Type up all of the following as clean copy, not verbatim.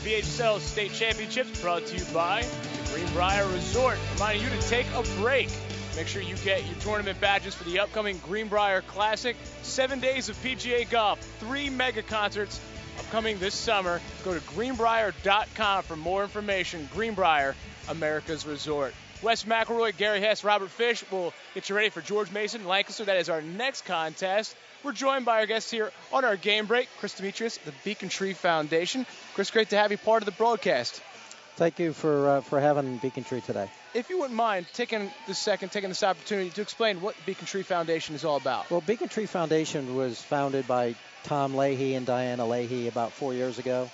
VHSL State Championships brought to you by the Greenbrier Resort, reminding you to take a break. Make sure you get your tournament badges for the upcoming Greenbrier Classic. 7 days of PGA golf, 3 mega concerts upcoming this summer. Go to greenbrier.com for more information. Greenbrier, America's Resort. Wes McElroy, Gary Hess, Robert Fish will get you ready for George Mason, Lancaster. That is our next contest. We're joined by our guests here on our game break, Chris Demetrius, the Beacon Tree Foundation. Chris, great to have you part of the broadcast. Thank you for having Beacon Tree today. If you wouldn't mind taking this opportunity to explain what Beacon Tree Foundation is all about. Well, Beacon Tree Foundation was founded by Tom Leahy and Diana Leahy about 4 years ago.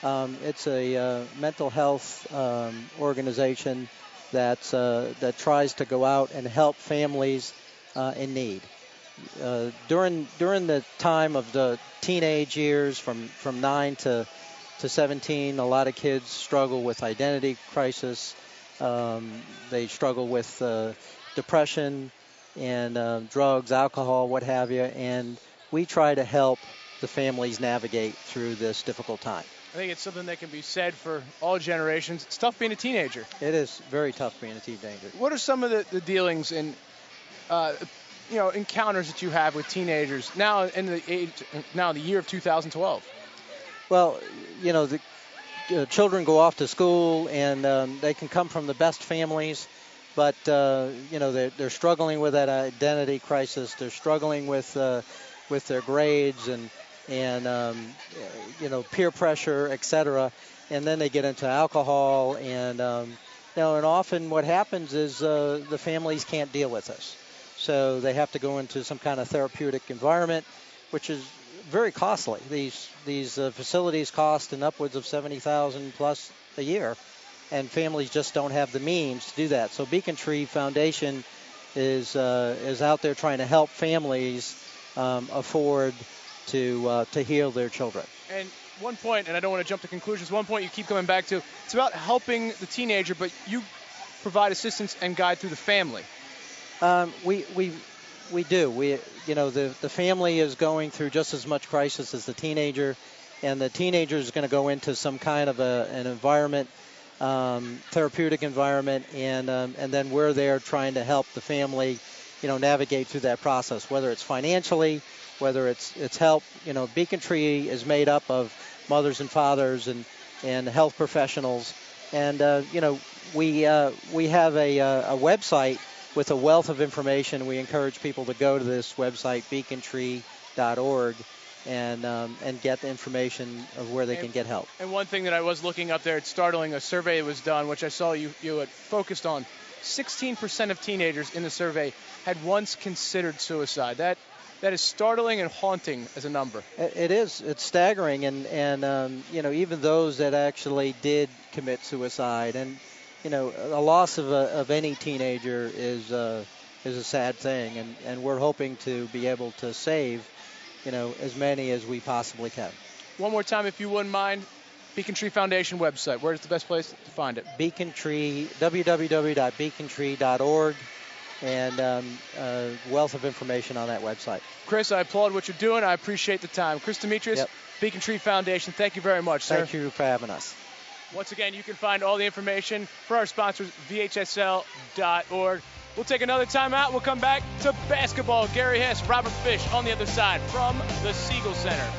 It's a mental health organization that tries to go out and help families in need. During the time of the teenage years, from 9 to 17, a lot of kids struggle with identity crisis. They struggle with depression and drugs, alcohol, what have you, and we try to help the families navigate through this difficult time. I think it's something that can be said for all generations. It's tough being a teenager. It is very tough being a teenager. What are some of the dealings and encounters that you have with teenagers now in the year of 2012? Well, the children go off to school and they can come from the best families, but they're struggling with that identity crisis. They're struggling with their grades and peer pressure, etc. And then they get into alcohol, and and often what happens is the families can't deal with this, so they have to go into some kind of therapeutic environment, which is very costly. These facilities cost in upwards of $70,000 plus a year, and families just don't have the means to do that. So Beacon Tree Foundation is out there trying to help families afford to heal their children. And one point, and I don't want to jump to conclusions, one point you keep coming back to, it's about helping the teenager, but you provide assistance and guide through the family. We do. The family is going through just as much crisis as the teenager, and the teenager is going to go into some kind of an environment, therapeutic environment, and then we're there trying to help the family, navigate through that process, whether it's financially, whether it's help. Beacon Tree is made up of mothers and fathers and health professionals, and we have a website with a wealth of information. We encourage people to go to this website, beacontree.org, and get the information of where they can get help. And one thing that I was looking up there, it's startling, a survey was done, which I saw you had focused on. 16% of teenagers in the survey had once considered suicide. That is startling and haunting as a number. It is. It's staggering, and even those that actually did commit suicide, and a loss of any teenager is a sad thing, and we're hoping to be able to save, as many as we possibly can. One more time, if you wouldn't mind, Beacon Tree Foundation website. Where's the best place to find it? Beacon Tree, www.beacontree.org, and wealth of information on that website. Chris, I applaud what you're doing. I appreciate the time. Chris Demetrius, yep. Beacon Tree Foundation, thank you very much, sir. Thank you for having us. Once again, you can find all the information for our sponsors, VHSL.org. We'll take another time out. We'll come back to basketball. Gary Hess, Robert Fish on the other side from the Siegel Center.